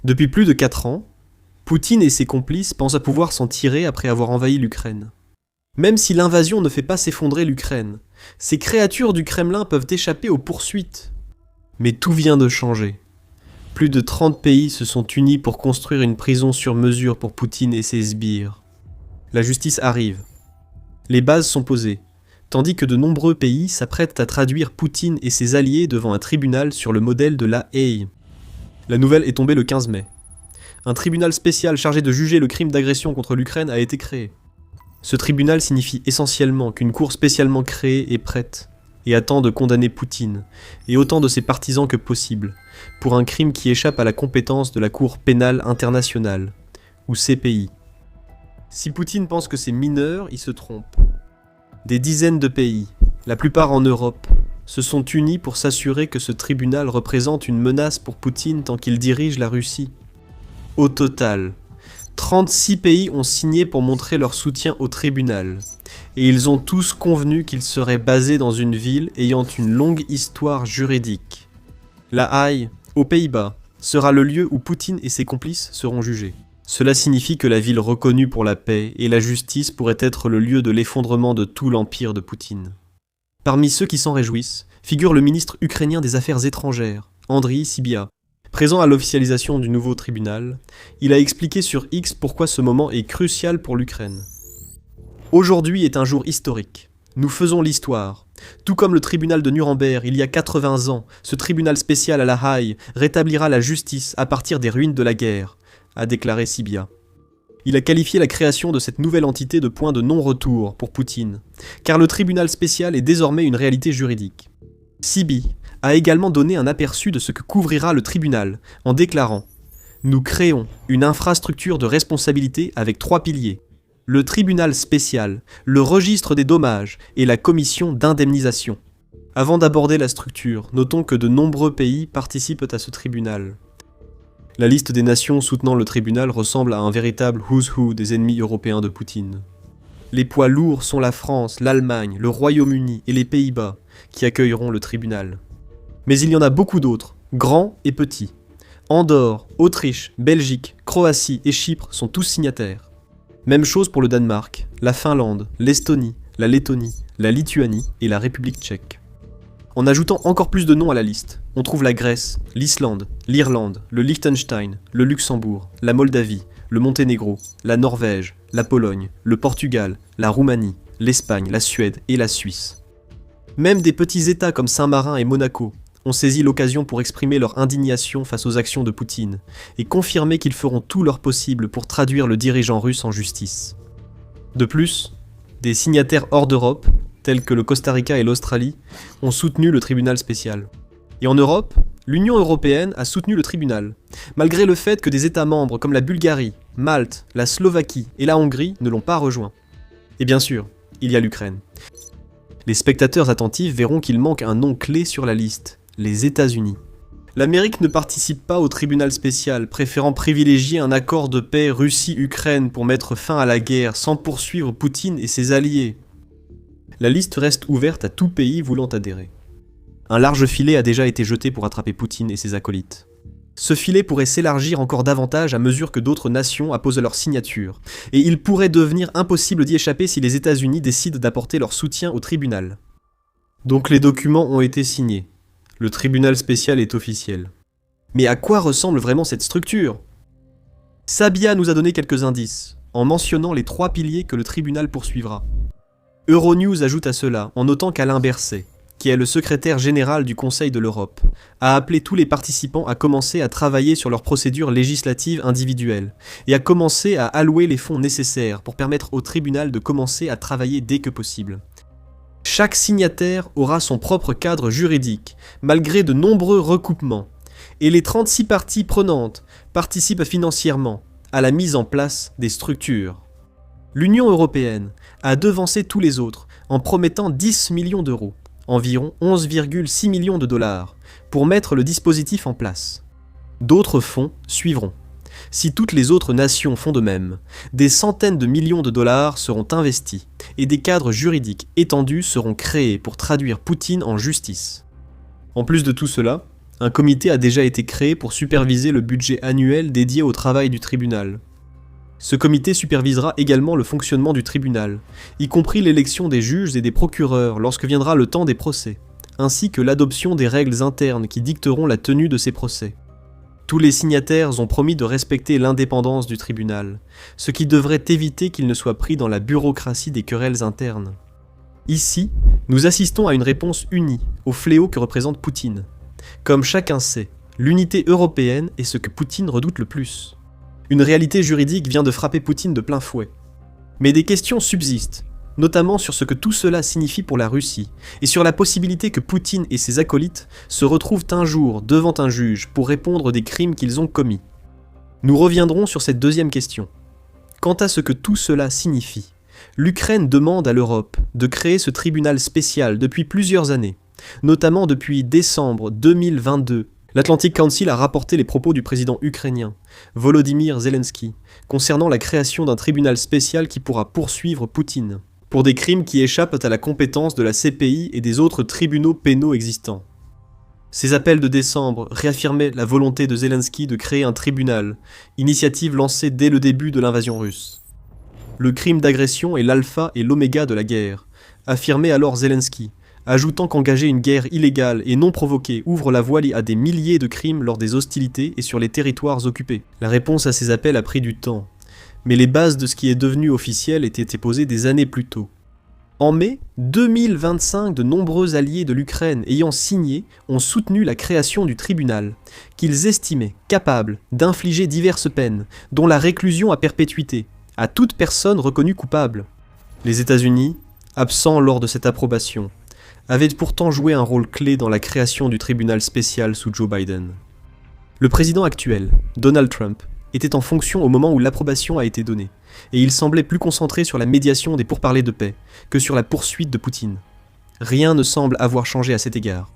Depuis plus de 4 ans, Poutine et ses complices pensent à pouvoir s'en tirer après avoir envahi l'Ukraine. Même si l'invasion ne fait pas s'effondrer l'Ukraine, ces créatures du Kremlin peuvent échapper aux poursuites. Mais tout vient de changer. Plus de 30 pays se sont unis pour construire une prison sur mesure pour Poutine et ses sbires. La justice arrive. Les bases sont posées, tandis que de nombreux pays s'apprêtent à traduire Poutine et ses alliés devant un tribunal sur le modèle de La Haye. La nouvelle est tombée le 15 mai. Un tribunal spécial chargé de juger le crime d'agression contre l'Ukraine a été créé. Ce tribunal signifie essentiellement qu'une cour spécialement créée est prête et attend de condamner Poutine et autant de ses partisans que possible pour un crime qui échappe à la compétence de la Cour pénale internationale, ou CPI. Si Poutine pense que c'est mineur, il se trompe. Des dizaines de pays, la plupart en Europe, se sont unis pour s'assurer que ce tribunal représente une menace pour Poutine tant qu'il dirige la Russie. Au total, 36 pays ont signé pour montrer leur soutien au tribunal, et ils ont tous convenu qu'il serait basé dans une ville ayant une longue histoire juridique. La Haye, aux Pays-Bas, sera le lieu où Poutine et ses complices seront jugés. Cela signifie que la ville reconnue pour la paix et la justice pourrait être le lieu de l'effondrement de tout l'empire de Poutine. Parmi ceux qui s'en réjouissent, figure le ministre ukrainien des Affaires étrangères, Andriy Sybiha. Présent à l'officialisation du nouveau tribunal, il a expliqué sur X pourquoi ce moment est crucial pour l'Ukraine. Aujourd'hui est un jour historique. Nous faisons l'histoire. Tout comme le tribunal de Nuremberg il y a 80 ans, ce tribunal spécial à La Haye rétablira la justice à partir des ruines de la guerre, a déclaré Sybiha. Il a qualifié la création de cette nouvelle entité de point de non-retour pour Poutine, car le tribunal spécial est désormais une réalité juridique. Sybiha a également donné un aperçu de ce que couvrira le tribunal, en déclarant « Nous créons une infrastructure de responsabilité avec 3 piliers. Le tribunal spécial, le registre des dommages et la commission d'indemnisation. » Avant d'aborder la structure, notons que de nombreux pays participent à ce tribunal. La liste des nations soutenant le tribunal ressemble à un véritable who's who des ennemis européens de Poutine. Les poids lourds sont la France, l'Allemagne, le Royaume-Uni et les Pays-Bas qui accueilleront le tribunal. Mais il y en a beaucoup d'autres, grands et petits. Andorre, Autriche, Belgique, Croatie et Chypre sont tous signataires. Même chose pour le Danemark, la Finlande, l'Estonie, la Lettonie, la Lituanie et la République tchèque. En ajoutant encore plus de noms à la liste, on trouve la Grèce, l'Islande, l'Irlande, le Liechtenstein, le Luxembourg, la Moldavie, le Monténégro, la Norvège, la Pologne, le Portugal, la Roumanie, l'Espagne, la Suède et la Suisse. Même des petits États comme Saint-Marin et Monaco ont saisi l'occasion pour exprimer leur indignation face aux actions de Poutine et confirmer qu'ils feront tout leur possible pour traduire le dirigeant russe en justice. De plus, des signataires hors d'Europe, tels que le Costa Rica et l'Australie, ont soutenu le tribunal spécial. Et en Europe, l'Union européenne a soutenu le tribunal, malgré le fait que des États membres comme la Bulgarie, Malte, la Slovaquie et la Hongrie ne l'ont pas rejoint. Et bien sûr, il y a l'Ukraine. Les spectateurs attentifs verront qu'il manque un nom clé sur la liste, les États-Unis. L'Amérique ne participe pas au tribunal spécial, préférant privilégier un accord de paix Russie-Ukraine pour mettre fin à la guerre sans poursuivre Poutine et ses alliés. La liste reste ouverte à tout pays voulant adhérer. Un large filet a déjà été jeté pour attraper Poutine et ses acolytes. Ce filet pourrait s'élargir encore davantage à mesure que d'autres nations apposent leur signature, et il pourrait devenir impossible d'y échapper si les États-Unis décident d'apporter leur soutien au tribunal. Donc les documents ont été signés. Le tribunal spécial est officiel. Mais à quoi ressemble vraiment cette structure ? Sybiha nous a donné quelques indices, en mentionnant les 3 piliers que le tribunal poursuivra. Euronews ajoute à cela, en notant qu'Alain Berset, qui est le secrétaire général du Conseil de l'Europe, a appelé tous les participants à commencer à travailler sur leurs procédures législatives individuelles et à commencer à allouer les fonds nécessaires pour permettre au tribunal de commencer à travailler dès que possible. Chaque signataire aura son propre cadre juridique, malgré de nombreux recoupements, et les 36 parties prenantes participent financièrement à la mise en place des structures. L'Union européenne a devancé tous les autres en promettant 10 millions d'euros, environ 11,6 millions de dollars, pour mettre le dispositif en place. D'autres fonds suivront. Si toutes les autres nations font de même, des centaines de millions de dollars seront investis et des cadres juridiques étendus seront créés pour traduire Poutine en justice. En plus de tout cela, Un comité a déjà été créé pour superviser le budget annuel dédié au travail du tribunal. Ce comité supervisera également le fonctionnement du tribunal, y compris l'élection des juges et des procureurs lorsque viendra le temps des procès, ainsi que l'adoption des règles internes qui dicteront la tenue de ces procès. Tous les signataires ont promis de respecter l'indépendance du tribunal, ce qui devrait éviter qu'il ne soit pris dans la bureaucratie des querelles internes. Ici, nous assistons à une réponse unie au fléau que représente Poutine. Comme chacun sait, l'unité européenne est ce que Poutine redoute le plus. Une réalité juridique vient de frapper Poutine de plein fouet. Mais des questions subsistent, notamment sur ce que tout cela signifie pour la Russie, et sur la possibilité que Poutine et ses acolytes se retrouvent un jour devant un juge pour répondre des crimes qu'ils ont commis. Nous reviendrons sur cette deuxième question. Quant à ce que tout cela signifie, l'Ukraine demande à l'Europe de créer ce tribunal spécial depuis plusieurs années, notamment depuis décembre 2022. L'Atlantic Council a rapporté les propos du président ukrainien, Volodymyr Zelensky, concernant la création d'un tribunal spécial qui pourra poursuivre Poutine, pour des crimes qui échappent à la compétence de la CPI et des autres tribunaux pénaux existants. Ces appels de décembre réaffirmaient la volonté de Zelensky de créer un tribunal, initiative lancée dès le début de l'invasion russe. Le crime d'agression est l'alpha et l'oméga de la guerre, affirmait alors Zelensky, ajoutant qu'engager une guerre illégale et non provoquée ouvre la voie à des milliers de crimes lors des hostilités et sur les territoires occupés. La réponse à ces appels a pris du temps, mais les bases de ce qui est devenu officiel étaient posées des années plus tôt. En mai 2025, de nombreux alliés de l'Ukraine ayant signé ont soutenu la création du tribunal, qu'ils estimaient capable d'infliger diverses peines, dont la réclusion à perpétuité, à toute personne reconnue coupable. Les États-Unis, absents lors de cette approbation, avait pourtant joué un rôle clé dans la création du tribunal spécial sous Joe Biden. Le président actuel, Donald Trump, était en fonction au moment où l'approbation a été donnée, et il semblait plus concentré sur la médiation des pourparlers de paix que sur la poursuite de Poutine. Rien ne semble avoir changé à cet égard.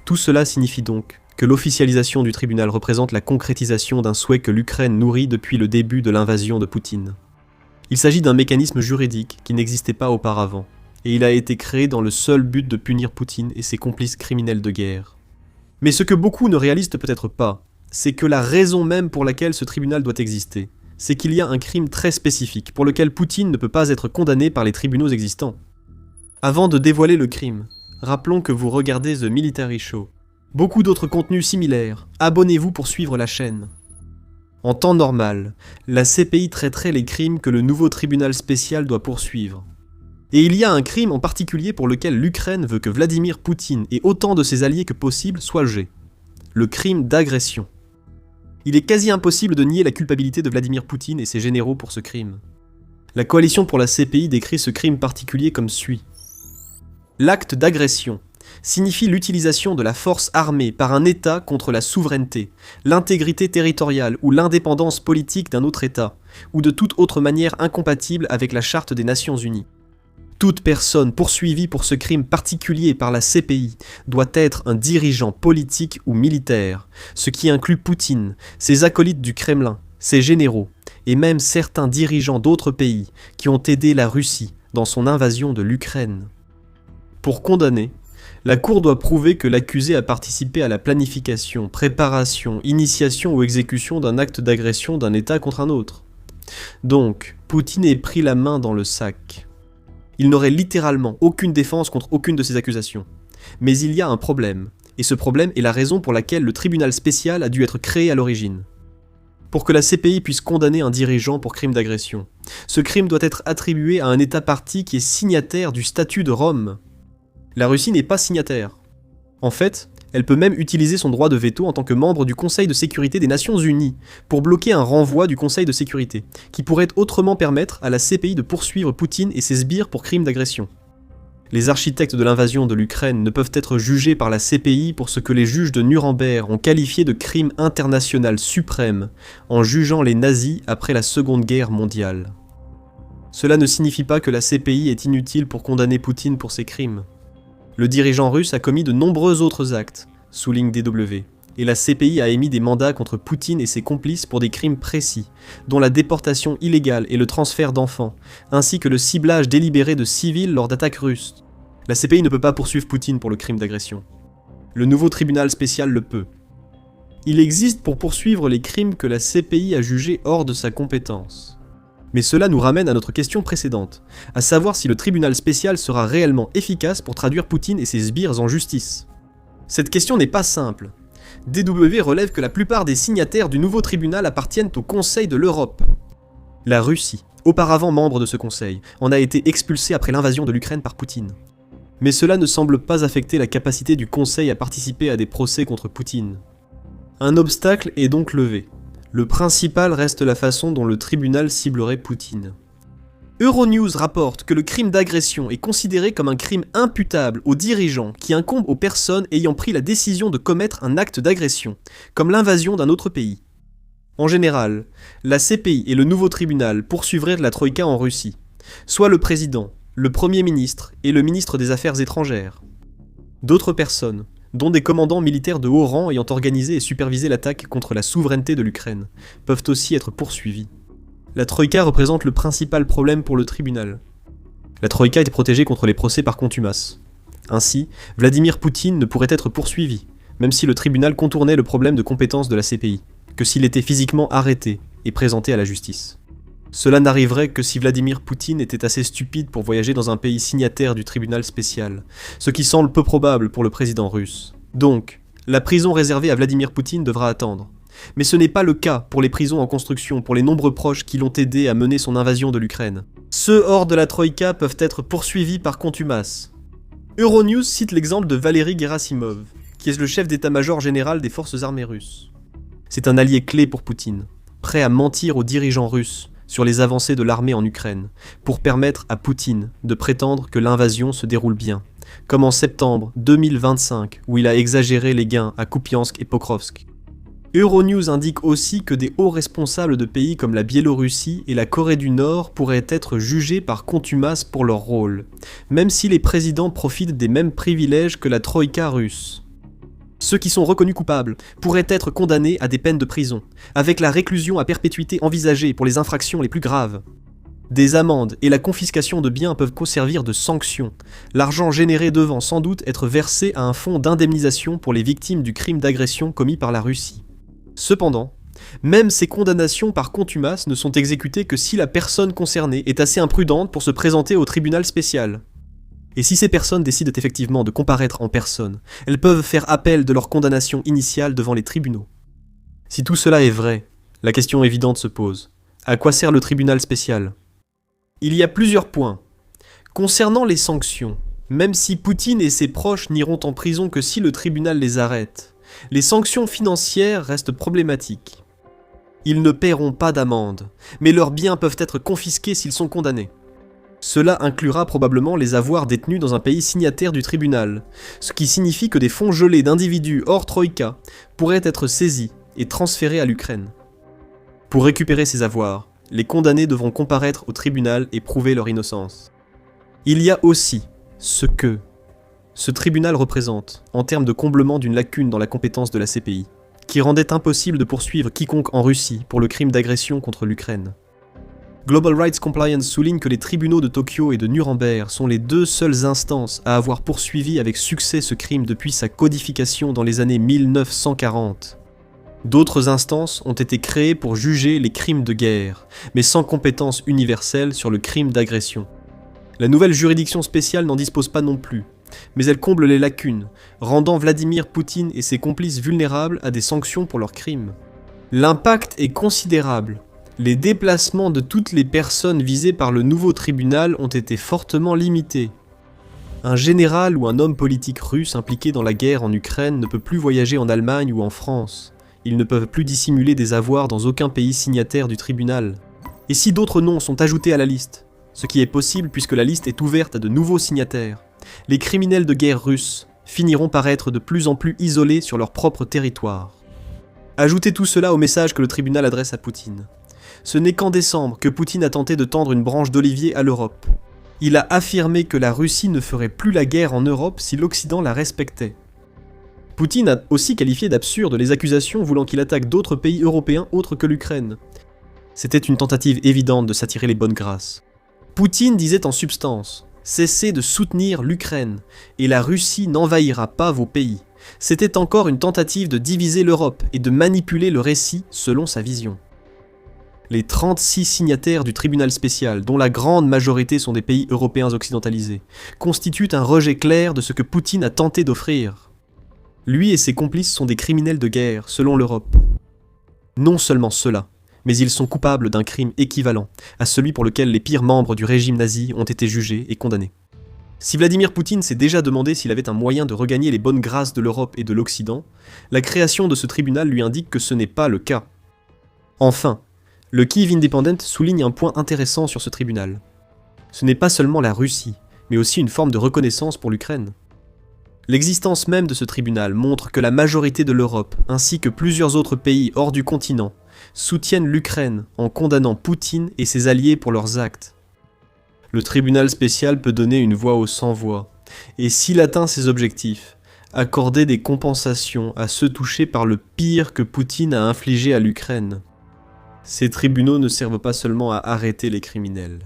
Tout cela signifie donc que l'officialisation du tribunal représente la concrétisation d'un souhait que l'Ukraine nourrit depuis le début de l'invasion de Poutine. Il s'agit d'un mécanisme juridique qui n'existait pas auparavant, et il a été créé dans le seul but de punir Poutine et ses complices criminels de guerre. Mais ce que beaucoup ne réalisent peut-être pas, c'est que la raison même pour laquelle ce tribunal doit exister, c'est qu'il y a un crime très spécifique pour lequel Poutine ne peut pas être condamné par les tribunaux existants. Avant de dévoiler le crime, rappelons que vous regardez The Military Show. Beaucoup d'autres contenus similaires, abonnez-vous pour suivre la chaîne. En temps normal, la CPI traiterait les crimes que le nouveau tribunal spécial doit poursuivre. Et il y a un crime en particulier pour lequel l'Ukraine veut que Vladimir Poutine et autant de ses alliés que possible soient jugés. Le crime d'agression. Il est quasi impossible de nier la culpabilité de Vladimir Poutine et ses généraux pour ce crime. La coalition pour la CPI décrit ce crime particulier comme suit. L'acte d'agression signifie l'utilisation de la force armée par un État contre la souveraineté, l'intégrité territoriale ou l'indépendance politique d'un autre État, ou de toute autre manière incompatible avec la Charte des Nations Unies. Toute personne poursuivie pour ce crime particulier par la CPI doit être un dirigeant politique ou militaire, ce qui inclut Poutine, ses acolytes du Kremlin, ses généraux, et même certains dirigeants d'autres pays qui ont aidé la Russie dans son invasion de l'Ukraine. Pour condamner, la Cour doit prouver que l'accusé a participé à la planification, préparation, initiation ou exécution d'un acte d'agression d'un État contre un autre. Donc, Poutine est pris la main dans le sac. Il n'aurait littéralement aucune défense contre aucune de ces accusations. Mais il y a un problème, et ce problème est la raison pour laquelle le tribunal spécial a dû être créé à l'origine. Pour que la CPI puisse condamner un dirigeant pour crime d'agression, ce crime doit être attribué à un État partie qui est signataire du statut de Rome. La Russie n'est pas signataire. En fait, elle peut même utiliser son droit de veto en tant que membre du Conseil de sécurité des Nations Unies pour bloquer un renvoi du Conseil de sécurité, qui pourrait autrement permettre à la CPI de poursuivre Poutine et ses sbires pour crimes d'agression. Les architectes de l'invasion de l'Ukraine ne peuvent être jugés par la CPI pour ce que les juges de Nuremberg ont qualifié de crime international suprême en jugeant les nazis après la Seconde Guerre mondiale. Cela ne signifie pas que la CPI est inutile pour condamner Poutine pour ses crimes. Le dirigeant russe a commis de nombreux autres actes, souligne DW, et la CPI a émis des mandats contre Poutine et ses complices pour des crimes précis, dont la déportation illégale et le transfert d'enfants, ainsi que le ciblage délibéré de civils lors d'attaques russes. La CPI ne peut pas poursuivre Poutine pour le crime d'agression. Le nouveau tribunal spécial le peut. Il existe pour poursuivre les crimes que la CPI a jugés hors de sa compétence. Mais cela nous ramène à notre question précédente, à savoir si le tribunal spécial sera réellement efficace pour traduire Poutine et ses sbires en justice. Cette question n'est pas simple. DW relève que la plupart des signataires du nouveau tribunal appartiennent au Conseil de l'Europe. La Russie, auparavant membre de ce conseil, en a été expulsée après l'invasion de l'Ukraine par Poutine. Mais cela ne semble pas affecter la capacité du Conseil à participer à des procès contre Poutine. Un obstacle est donc levé. Le principal reste la façon dont le tribunal ciblerait Poutine. Euronews rapporte que le crime d'agression est considéré comme un crime imputable aux dirigeants qui incombe aux personnes ayant pris la décision de commettre un acte d'agression, comme l'invasion d'un autre pays. En général, la CPI et le nouveau tribunal poursuivraient la Troïka en Russie, soit le président, le Premier ministre et le ministre des Affaires étrangères. D'autres personnes, dont des commandants militaires de haut rang ayant organisé et supervisé l'attaque contre la souveraineté de l'Ukraine, peuvent aussi être poursuivis. La Troïka représente le principal problème pour le tribunal. La Troïka est protégée contre les procès par contumace. Ainsi, Vladimir Poutine ne pourrait être poursuivi, même si le tribunal contournait le problème de compétence de la CPI, que s'il était physiquement arrêté et présenté à la justice. Cela n'arriverait que si Vladimir Poutine était assez stupide pour voyager dans un pays signataire du tribunal spécial, ce qui semble peu probable pour le président russe. Donc, la prison réservée à Vladimir Poutine devra attendre. Mais ce n'est pas le cas pour les prisons en construction, pour les nombreux proches qui l'ont aidé à mener son invasion de l'Ukraine. Ceux hors de la Troïka peuvent être poursuivis par contumace. Euronews cite l'exemple de Valery Gerasimov, qui est le chef d'état-major général des forces armées russes. C'est un allié clé pour Poutine, prêt à mentir aux dirigeants russes sur les avancées de l'armée en Ukraine, pour permettre à Poutine de prétendre que l'invasion se déroule bien, comme en septembre 2025, où il a exagéré les gains à Kupiansk et Pokrovsk. Euronews indique aussi que des hauts responsables de pays comme la Biélorussie et la Corée du Nord pourraient être jugés par contumace pour leur rôle, même si les présidents profitent des mêmes privilèges que la Troïka russe. Ceux qui sont reconnus coupables pourraient être condamnés à des peines de prison, avec la réclusion à perpétuité envisagée pour les infractions les plus graves. Des amendes et la confiscation de biens peuvent servir de sanctions, l'argent généré devant sans doute être versé à un fonds d'indemnisation pour les victimes du crime d'agression commis par la Russie. Cependant, même ces condamnations par contumace ne sont exécutées que si la personne concernée est assez imprudente pour se présenter au tribunal spécial. Et si ces personnes décident effectivement de comparaître en personne, elles peuvent faire appel de leur condamnation initiale devant les tribunaux. Si tout cela est vrai, la question évidente se pose. À quoi sert le tribunal spécial ? Il y a plusieurs points. Concernant les sanctions, même si Poutine et ses proches n'iront en prison que si le tribunal les arrête, les sanctions financières restent problématiques. Ils ne paieront pas d'amende, mais leurs biens peuvent être confisqués s'ils sont condamnés. Cela inclura probablement les avoirs détenus dans un pays signataire du tribunal, ce qui signifie que des fonds gelés d'individus hors Troïka pourraient être saisis et transférés à l'Ukraine. Pour récupérer ces avoirs, les condamnés devront comparaître au tribunal et prouver leur innocence. Il y a aussi ce que ce tribunal représente, en termes de comblement d'une lacune dans la compétence de la CPI, qui rendait impossible de poursuivre quiconque en Russie pour le crime d'agression contre l'Ukraine. Global Rights Compliance souligne que les tribunaux de Tokyo et de Nuremberg sont les deux seules instances à avoir poursuivi avec succès ce crime depuis sa codification dans les années 1940. D'autres instances ont été créées pour juger les crimes de guerre, mais sans compétence universelle sur le crime d'agression. La nouvelle juridiction spéciale n'en dispose pas non plus, mais elle comble les lacunes, rendant Vladimir Poutine et ses complices vulnérables à des sanctions pour leurs crimes. L'impact est considérable. Les déplacements de toutes les personnes visées par le nouveau tribunal ont été fortement limités. Un général ou un homme politique russe impliqué dans la guerre en Ukraine ne peut plus voyager en Allemagne ou en France. Ils ne peuvent plus dissimuler des avoirs dans aucun pays signataire du tribunal. Et si d'autres noms sont ajoutés à la liste, ce qui est possible puisque la liste est ouverte à de nouveaux signataires, les criminels de guerre russes finiront par être de plus en plus isolés sur leur propre territoire. Ajoutez tout cela au message que le tribunal adresse à Poutine. Ce n'est qu'en décembre que Poutine a tenté de tendre une branche d'olivier à l'Europe. Il a affirmé que la Russie ne ferait plus la guerre en Europe si l'Occident la respectait. Poutine a aussi qualifié d'absurde les accusations voulant qu'il attaque d'autres pays européens autres que l'Ukraine. C'était une tentative évidente de s'attirer les bonnes grâces. Poutine disait en substance « Cessez de soutenir l'Ukraine, et la Russie n'envahira pas vos pays. C'était encore une tentative de diviser l'Europe et de manipuler le récit selon sa vision. Les 36 signataires du tribunal spécial, dont la grande majorité sont des pays européens occidentalisés, constituent un rejet clair de ce que Poutine a tenté d'offrir. Lui et ses complices sont des criminels de guerre, selon l'Europe. Non seulement cela, mais ils sont coupables d'un crime équivalent à celui pour lequel les pires membres du régime nazi ont été jugés et condamnés. Si Vladimir Poutine s'est déjà demandé s'il avait un moyen de regagner les bonnes grâces de l'Europe et de l'Occident, la création de ce tribunal lui indique que ce n'est pas le cas. Enfin, le Kyiv Independent souligne un point intéressant sur ce tribunal. Ce n'est pas seulement la Russie, mais aussi une forme de reconnaissance pour l'Ukraine. L'existence même de ce tribunal montre que la majorité de l'Europe, ainsi que plusieurs autres pays hors du continent, soutiennent l'Ukraine en condamnant Poutine et ses alliés pour leurs actes. Le tribunal spécial peut donner une voix aux sans-voix, et s'il atteint ses objectifs, accorder des compensations à ceux touchés par le pire que Poutine a infligé à l'Ukraine. Ces tribunaux ne servent pas seulement à arrêter les criminels.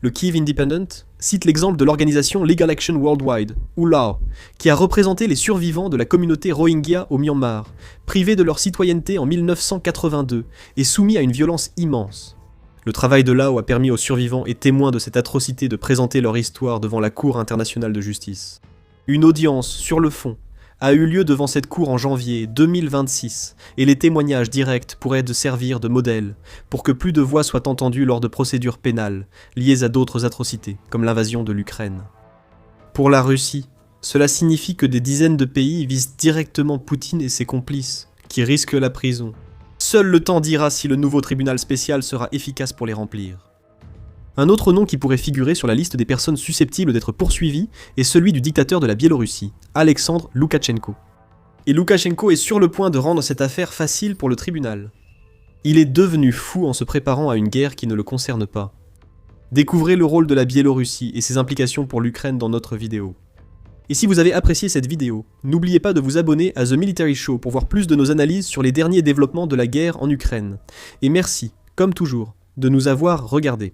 Le Kyiv Independent cite l'exemple de l'organisation Legal Action Worldwide, ou LAO, qui a représenté les survivants de la communauté Rohingya au Myanmar, privés de leur citoyenneté en 1982 et soumis à une violence immense. Le travail de LAO a permis aux survivants et témoins de cette atrocité de présenter leur histoire devant la Cour internationale de justice. Une audience, sur le fond, a eu lieu devant cette cour en janvier 2026, et les témoignages directs pourraient servir de modèle pour que plus de voix soient entendues lors de procédures pénales liées à d'autres atrocités, comme l'invasion de l'Ukraine. Pour la Russie, cela signifie que des dizaines de pays visent directement Poutine et ses complices, qui risquent la prison. Seul le temps dira si le nouveau tribunal spécial sera efficace pour les remplir. Un autre nom qui pourrait figurer sur la liste des personnes susceptibles d'être poursuivies est celui du dictateur de la Biélorussie, Alexandre Loukachenko. Et Loukachenko est sur le point de rendre cette affaire facile pour le tribunal. Il est devenu fou en se préparant à une guerre qui ne le concerne pas. Découvrez le rôle de la Biélorussie et ses implications pour l'Ukraine dans notre vidéo. Et si vous avez apprécié cette vidéo, n'oubliez pas de vous abonner à The Military Show pour voir plus de nos analyses sur les derniers développements de la guerre en Ukraine. Et merci, comme toujours, de nous avoir regardés.